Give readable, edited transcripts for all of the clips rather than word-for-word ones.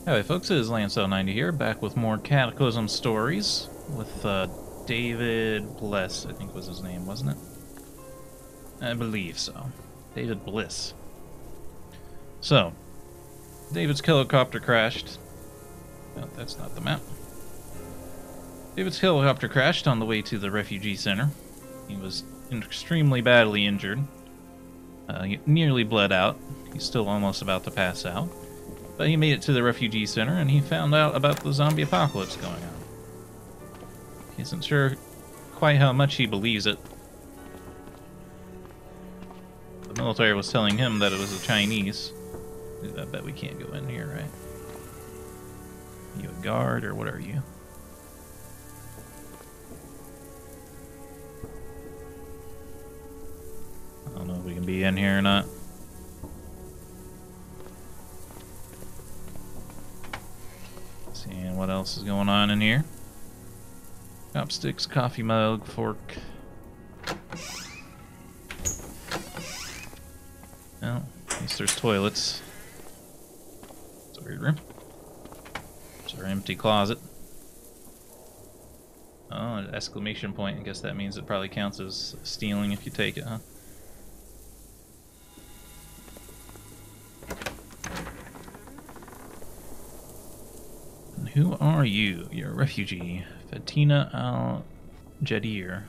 Hey folks, it is Lancel90 here, back with more Cataclysm stories with David Bliss, I think was his name, wasn't it? I believe so. David Bliss. So, David's helicopter crashed. No, that's not the map. David's helicopter crashed on the way to the Refugee Center. He was extremely badly injured. He nearly bled out. He's still almost about to pass out. But he made it to the Refugee Center, and he found out about the zombie apocalypse going on. He isn't sure quite how much he believes it. The military was telling him that it was the Chinese. I bet we can't go in here, right? You a guard, or what are you? I don't know if we can be in here or not. Seeing what else is going on in here. Chopsticks, coffee mug, fork. Well, at least there's toilets. It's a weird room. It's our empty closet. Oh, an exclamation point. I guess that means it probably counts as stealing if you take it, huh? Who are you? You're a refugee. Fatina al-Jadir.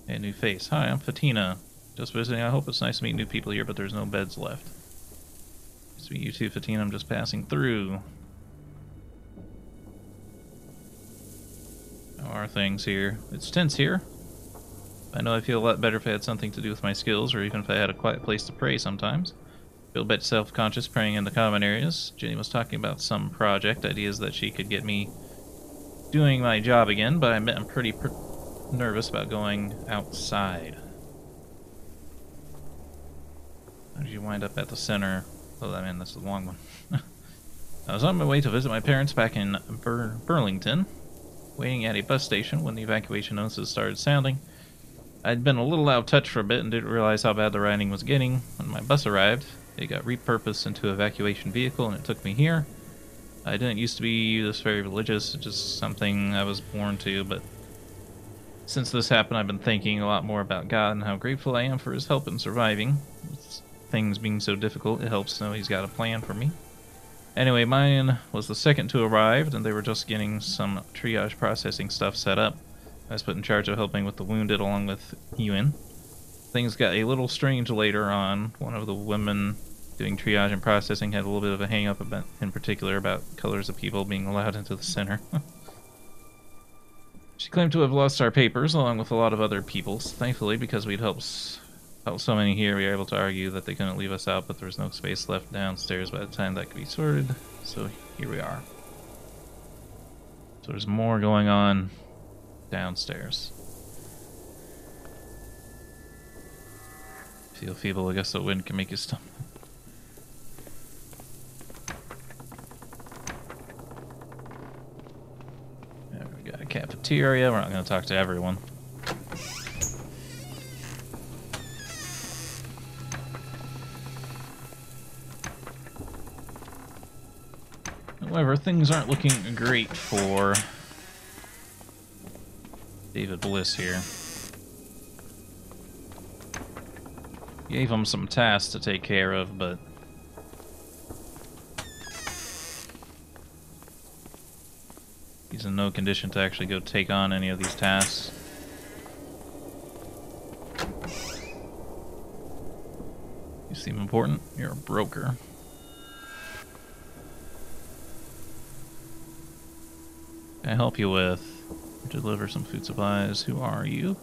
A new face. Hi, I'm Fatina. Just visiting. I hope it's nice to meet new people here, but there's no beds left. Nice to meet you too, Fatina. I'm just passing through. How are things here? It's tense here. I know I feel a lot better if I had something to do with my skills, or even if I had a quiet place to pray sometimes. Feel a bit self-conscious praying in the common areas. Jenny was talking about some project ideas that she could get me doing my job again, but I'm pretty nervous about going outside. How did you wind up at the center? Oh, I mean, that's the long one. I was on my way to visit my parents back in Burlington, waiting at a bus station when the evacuation notices started sounding. I'd been a little out of touch for a bit and didn't realize how bad the riding was getting. When my bus arrived, it got repurposed into an evacuation vehicle and it took me here. I didn't used to be this very religious, it's just something I was born to, but since this happened I've been thinking a lot more about God and how grateful I am for his help in surviving. With things being so difficult, it helps to know he's got a plan for me. Anyway, mine was the second to arrive, and they were just getting some triage processing stuff set up. I was put in charge of helping with the wounded along with Ewan. Things got a little strange later on. One of the women doing triage and processing had a little bit of a hang-up in particular about colors of people being allowed into the center. She claimed to have lost our papers along with a lot of other people's. Thankfully, because we'd helped so many here, we were able to argue that they couldn't leave us out, but there was no space left downstairs by the time that could be sorted. So here we are. So there's more going on downstairs. Feel feeble, I guess the wind can make you stumble. There we got a cafeteria. We're not going to talk to everyone. However, things aren't looking great for David Bliss here. Gave him some tasks to take care of, but he's in no condition to actually go take on any of these tasks. You seem important. You're a broker. Can I help you with? Deliver some food supplies. Who are you?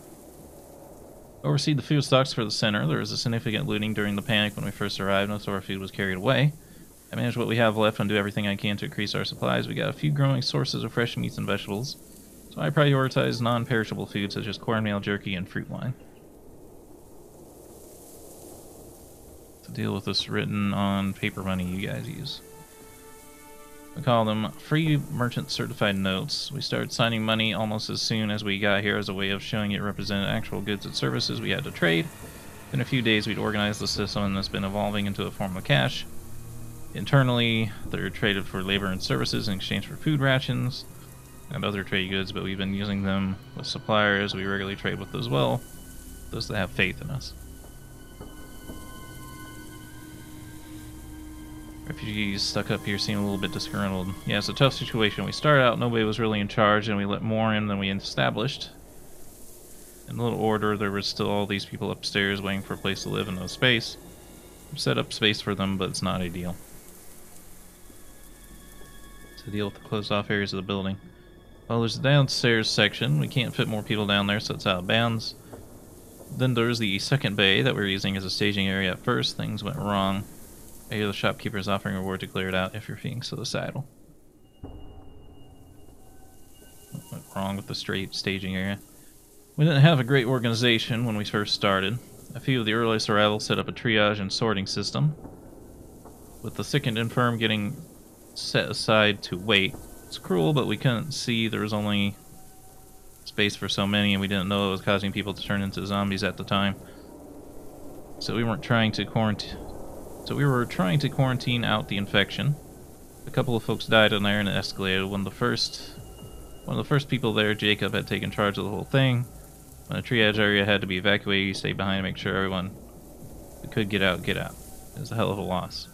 Oversee the food stocks for the center. There was a significant looting during the panic when we first arrived. Most of our food was carried away. I manage what we have left and do everything I can to increase our supplies. We got a few growing sources of fresh meats and vegetables, so I prioritize non-perishable foods such as cornmeal, jerky, and fruit wine. To deal with this written on paper money you guys use. We call them free merchant certified notes. We started signing money almost as soon as we got here as a way of showing it represented actual goods and services we had to trade. In a few days we'd organized the system and it's been evolving into a form of cash. Internally, they're traded for labor and services in exchange for food rations and other trade goods, but we've been using them with suppliers we regularly trade with as well, those that have faith in us. Refugees stuck up here seem a little bit disgruntled. Yeah, it's a tough situation. We started out, nobody was really in charge, and we let more in than we established. In a little order, there was still all these people upstairs waiting for a place to live and no space. We've set up space for them, but it's not ideal. To deal with the closed-off areas of the building. Well, there's the downstairs section. We can't fit more people down there, so it's out of bounds. Then there's the second bay that we were using as a staging area at first. Things went wrong. I hear the shopkeeper is offering a reward to clear it out if you're feeding suicidal. What went wrong with the straight staging area? We didn't have a great organization when we first started. A few of the earliest arrivals set up a triage and sorting system. With the sick and infirm getting set aside to wait. It's cruel, but we couldn't see there was only space for so many, and we didn't know it was causing people to turn into zombies at the time. So we were trying to quarantine out the infection. A couple of folks died in there, and it escalated. One of the first people there, Jacob, had taken charge of the whole thing. When a triage area had to be evacuated, he stayed behind to make sure everyone who could get out. It was a hell of a loss.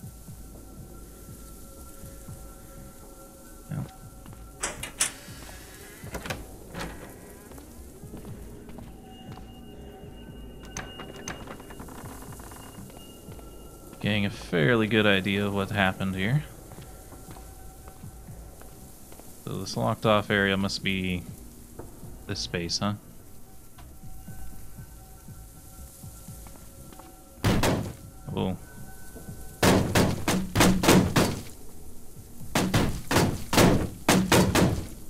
Yeah. Getting a fairly good idea of what happened here. So this locked off area must be this space, huh? Whoa.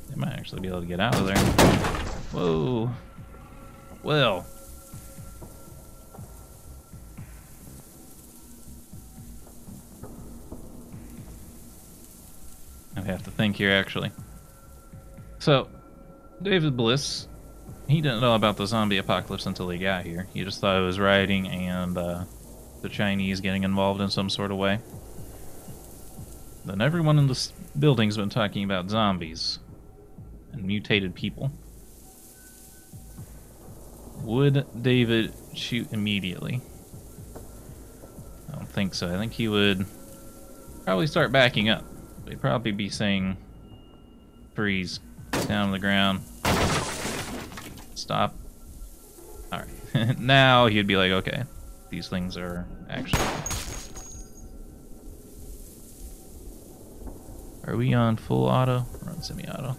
They might actually be able to get out of there. Whoa. Well. I have to think here, actually. So, David Bliss, he didn't know about the zombie apocalypse until he got here. He just thought it was rioting and the Chinese getting involved in some sort of way. Then everyone in this building's been talking about zombies and mutated people. Would David shoot immediately? I don't think so. I think he would probably start backing up. He'd probably be saying, freeze, down on the ground, stop. Alright, now he'd be like, okay, these things are actually... Are we on full auto? We're on semi-auto.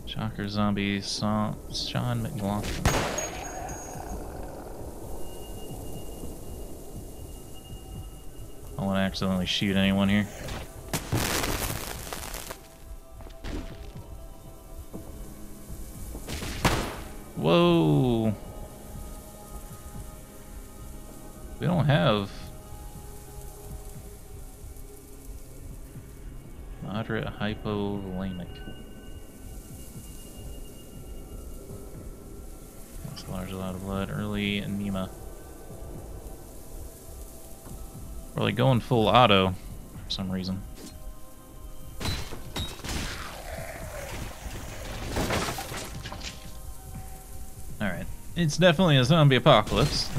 Shocker zombie, Sean McLaughlin. I don't want to accidentally shoot anyone here. Whoa! We don't have moderate hypolemic. That's large, a lot of blood. Early anemia. We're like going full auto for some reason. Alright. It's definitely a zombie apocalypse.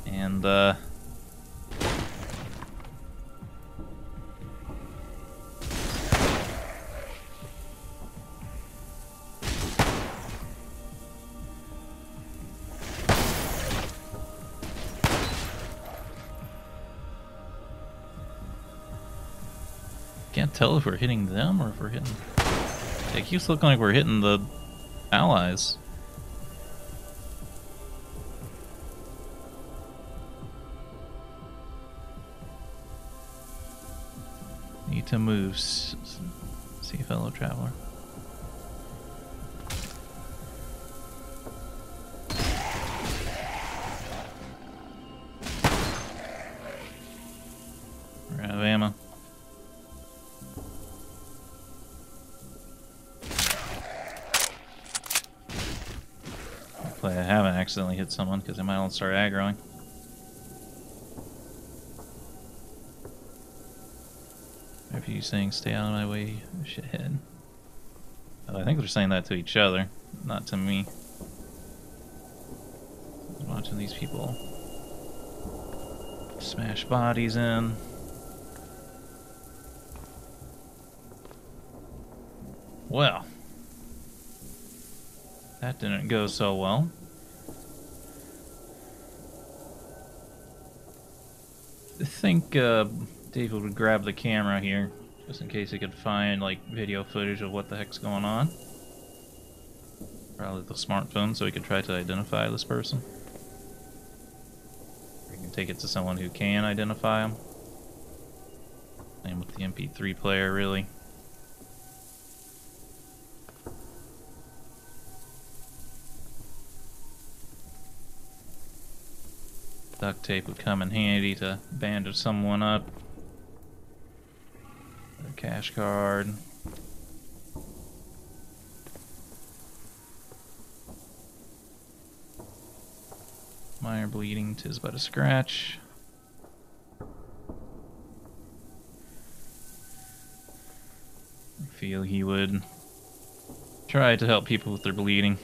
And, can't tell if we're hitting them or if we're hitting... It keeps looking like we're hitting the allies. Need to move. See, fellow traveler. We're out of ammo. Hopefully I haven't accidentally hit someone, because I might all start aggroing. Refugee saying, stay out of my way, shithead. Oh, I think they're saying that to each other, not to me. Watching these people smash bodies in. Well, that didn't go so well. I think David would grab the camera here, just in case he could find like video footage of what the heck's going on. Probably the smartphone, so he could try to identify this person. Or he can take it to someone who can identify him. Same with the MP3 player, really. Duct tape would come in handy to bandage someone up. A cash card. Minor bleeding, 'tis but a scratch. I feel he would try to help people with their bleeding.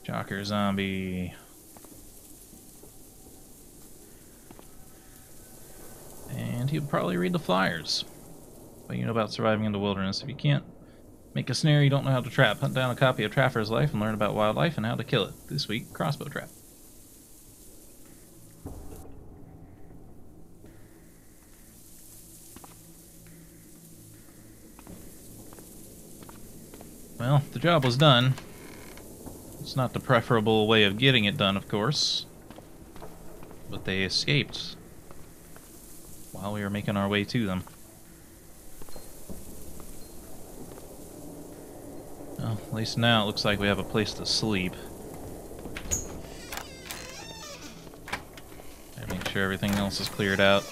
Jocker zombie. And he would probably read the flyers. But you know about surviving in the wilderness. If you can't make a snare you don't know how to trap, hunt down a copy of Trapper's Life and learn about wildlife and how to kill it. This week, crossbow trap. Well, the job was done. It's not the preferable way of getting it done, of course. But they escaped while we were making our way to them. Well, at least now it looks like we have a place to sleep. Gotta make sure everything else is cleared out.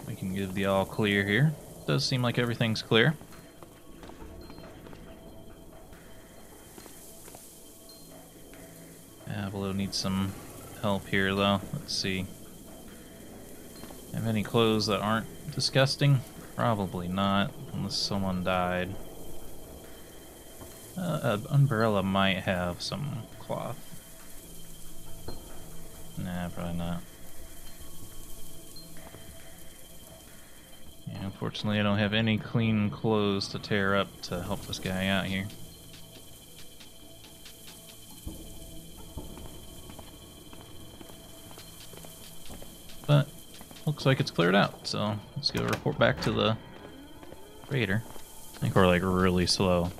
We can give the all clear here. Does seem like everything's clear. Below needs some help here though. Let's see. Have any clothes that aren't disgusting? Probably not, unless someone died. An umbrella might have some cloth. Nah, probably not. Yeah, unfortunately I don't have any clean clothes to tear up to help this guy out here. But looks like it's cleared out, so let's go report back to the raider. I think we're like really slow.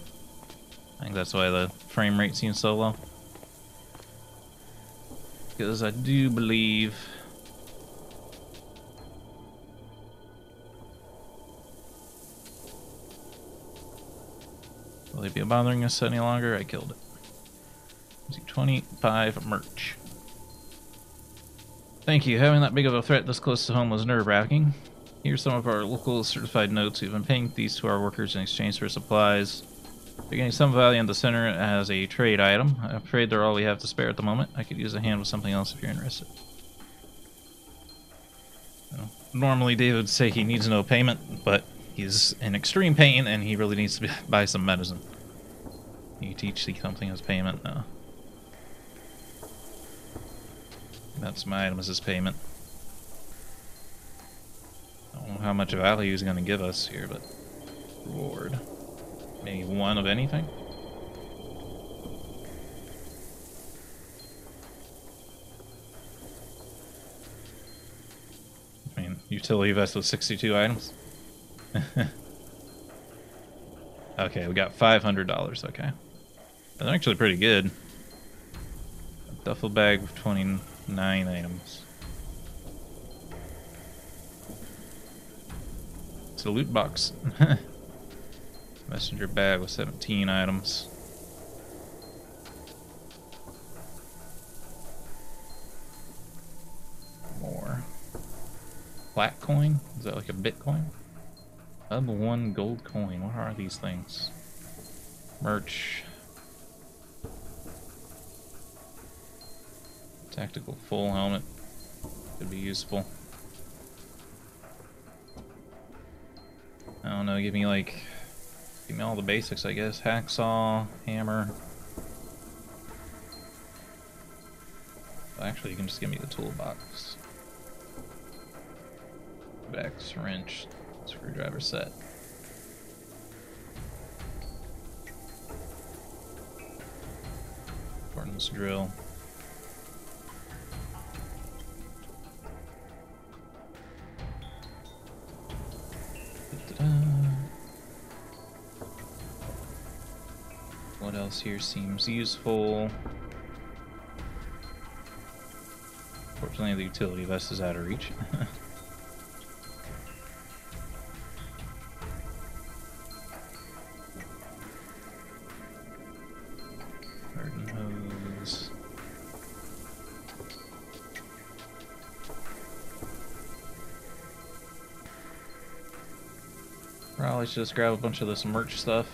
I think that's why the frame rate seems so low. Because I do believe will they be bothering us any longer? I killed it. 25 merch. Thank you. Having that big of a threat this close to home was nerve-wracking. Here's some of our local certified notes. We've been paying these to our workers in exchange for supplies. We're getting some value in the center as a trade item. I'm afraid they're all we have to spare at the moment. I could use a hand with something else if you're interested. Well, normally David would say he needs no payment, but he's in extreme pain and he really needs to buy some medicine. You teach the something as payment now. That's my item as his payment. I don't know how much value he's going to give us here, but reward. Maybe one of anything? I mean, utility vest with 62 items? Okay, we got $500, okay. That's actually pretty good. A duffel bag with 29 items. It's a loot box. Messenger bag with 17 items. Plat coin? Is that like a Bitcoin? Hub 1 gold coin. What are these things? Merch. Tactical full helmet. Could be useful. I don't know, give me all the basics, I guess. Hacksaw, hammer. Well, actually, you can just give me the toolbox. Axe, wrench, screwdriver set. Gordon's drill. What else here seems useful? Fortunately, the utility vest is out of reach. Garden hose. Probably should just grab a bunch of this merch stuff.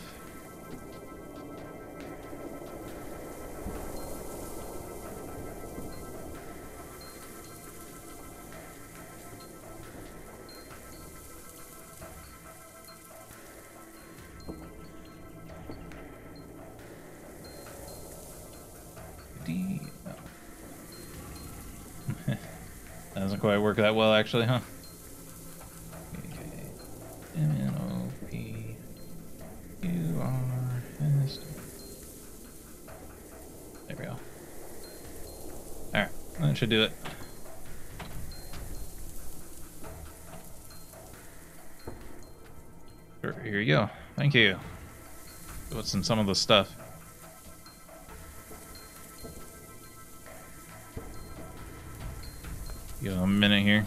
Doesn't quite work that well, actually, huh? M-N-O-P-U-R-S. There we go. Alright, that should do it. Sure, here you go. Thank you. What's in some of the stuff? Give it a minute here.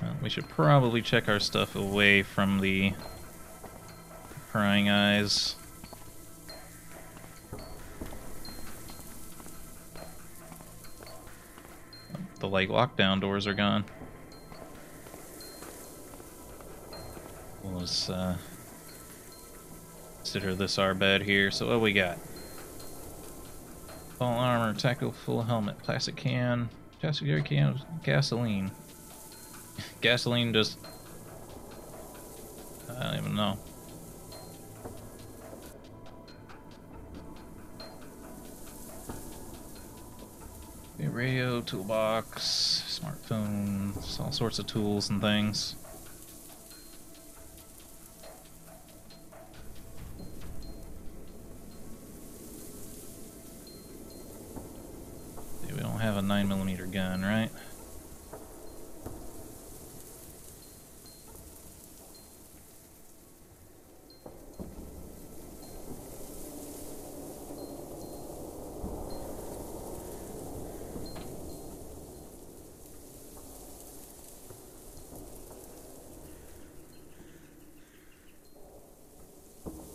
Well, we should probably check our stuff away from the prying eyes. The lockdown doors are gone. We'll just consider this our bed here. So what we got? Full armor, tactical full helmet, plastic can, plastic can of gasoline. Gasoline just... I don't even know. Okay, radio, toolbox, smartphones, all sorts of tools and things. We don't have a 9mm gun, right?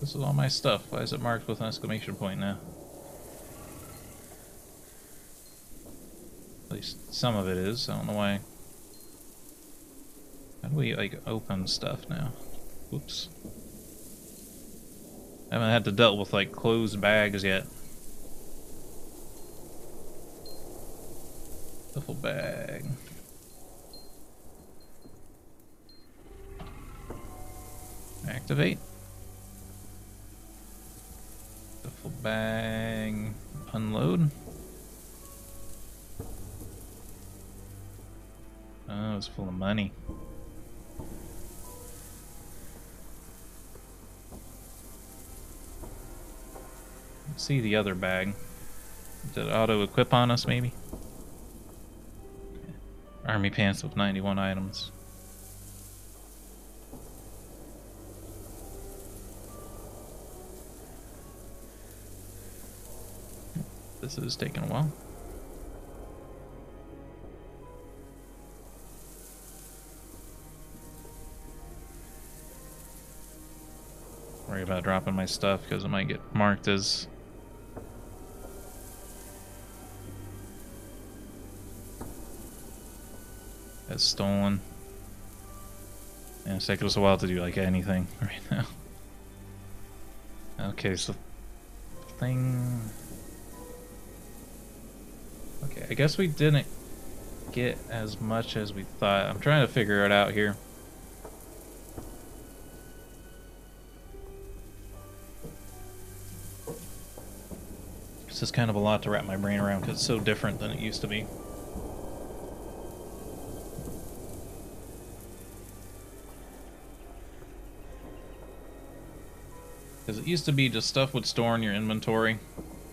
This is all my stuff. Why is it marked with an exclamation point now? At least some of it is. I don't know why. How do we, like, open stuff now? Whoops. I haven't had to deal with, like, closed bags yet. Duffel bag. Activate. Duffel bag. Unload. Oh, it's full of money. Let's see the other bag. Did it auto-equip on us, maybe? Okay. Army pants with 91 items. This is taking a while. Worry about dropping my stuff because it might get marked as That's stolen. And it's taking us a while to do like anything right now. Okay, so thing. Okay, I guess we didn't get as much as we thought. I'm trying to figure it out here. This is kind of a lot to wrap my brain around because it's so different than it used to be. Because it used to be just stuff would store in your inventory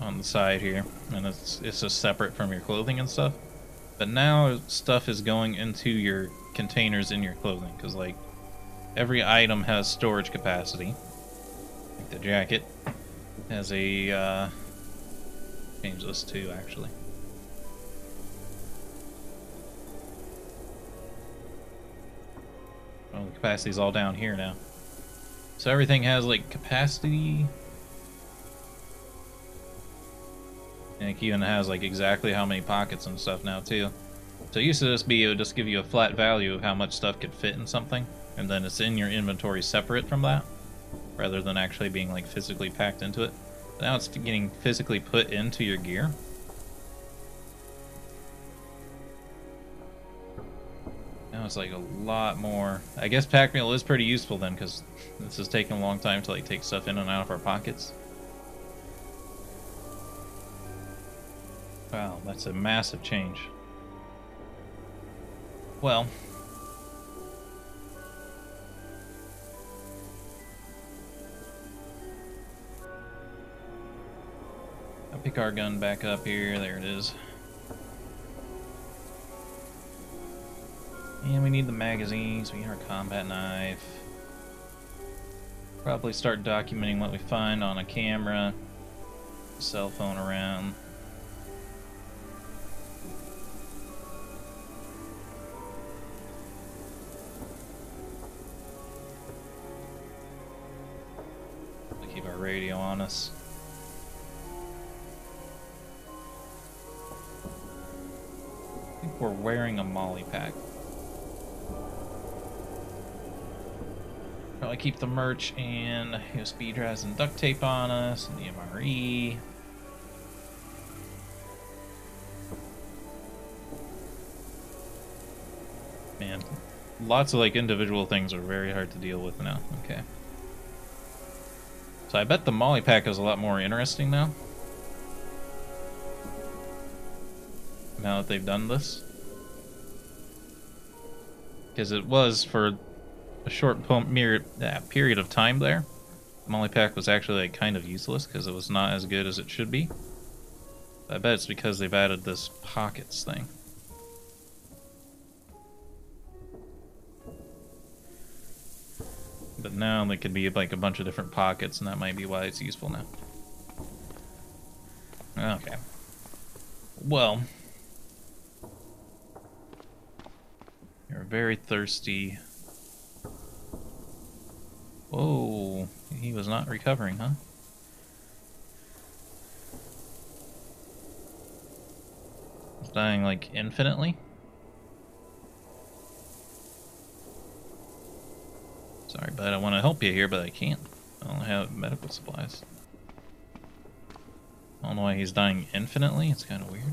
on the side here, and it's just separate from your clothing and stuff. But now stuff is going into your containers in your clothing, because like every item has storage capacity. Like the jacket has a change this too, actually. Oh, the capacity's all down here now. So everything has like capacity. And it even has like exactly how many pockets and stuff now too. So it used to just be, it would just give you a flat value of how much stuff could fit in something, and then it's in your inventory separate from that, rather than actually being like physically packed into it. But now it's getting physically put into your gear. Now it's like a lot more. I guess pack mule is pretty useful then, because this is taking a long time to like take stuff in and out of our pockets. Wow, that's a massive change. Well, I'll pick our gun back up here. There it is. And we need the magazines. We need our combat knife. Probably start documenting what we find on a camera, cell phone around. Keep our radio on us. I think we're wearing a molly pack. Probably keep the merch and USB drives and duct tape on us, and the MRE. Man, lots of like individual things are very hard to deal with now. Okay. So I bet the molly pack is a lot more interesting now. Now that they've done this. Because it was for a short period of time there. The molly pack was actually like kind of useless because it was not as good as it should be. I bet it's because they've added this pockets thing. But now they could be like a bunch of different pockets, and that might be why it's useful now. Okay. Well, you're very thirsty. Whoa, he was not recovering, huh? He's dying like infinitely. Sorry, bud, I want to help you here, but I can't. I don't have medical supplies. I don't know why he's dying infinitely. It's kind of weird.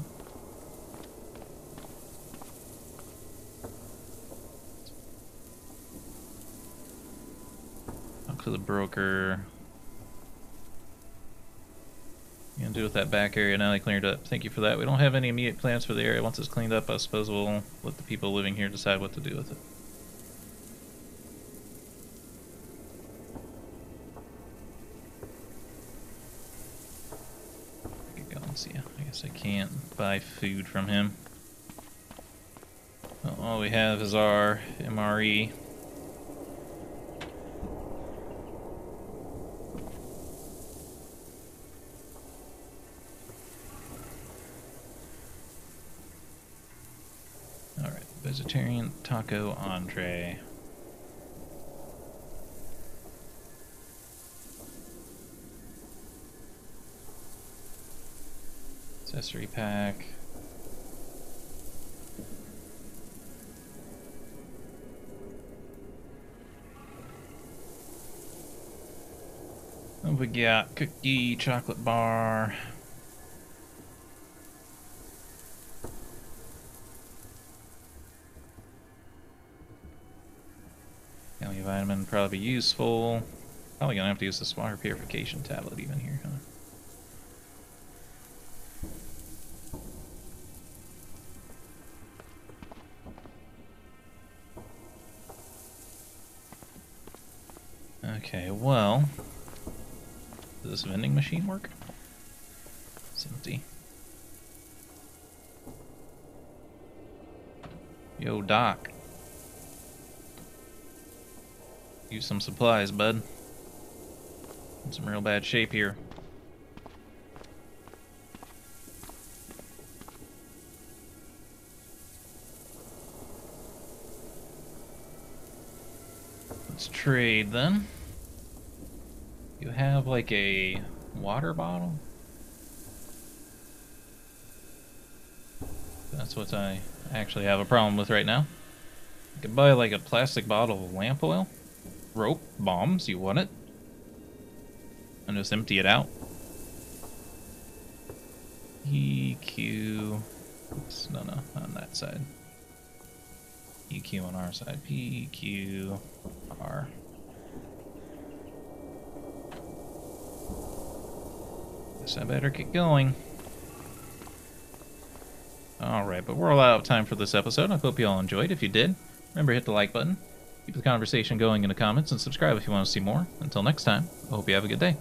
Talk to the broker. You gonna do with that back area now they cleared up? Thank you for that. We don't have any immediate plans for the area. Once it's cleaned up, I suppose we'll let the people living here decide what to do with it. Yeah, I guess I can't buy food from him. Well, all we have is our MRE. Alright, vegetarian taco entree. Accessory pack. we got? Cookie, chocolate bar. Family vitamin would probably be useful. Probably gonna have to use this water purification tablet even here, huh? Okay, well, does this vending machine work? It's empty. Yo, Doc. Use some supplies, bud. In some real bad shape here. Let's trade then. You have like a water bottle? That's what I actually have a problem with right now. You could buy like a plastic bottle of lamp oil. Rope, bombs, you want it? And just empty it out. EQ. Oops, no, on that side. EQ on our side. PQ R. Guess I better get going. Alright, but we're all out of time for this episode. I hope you all enjoyed. If you did, remember to hit the like button. Keep the conversation going in the comments and subscribe if you want to see more. Until next time, I hope you have a good day.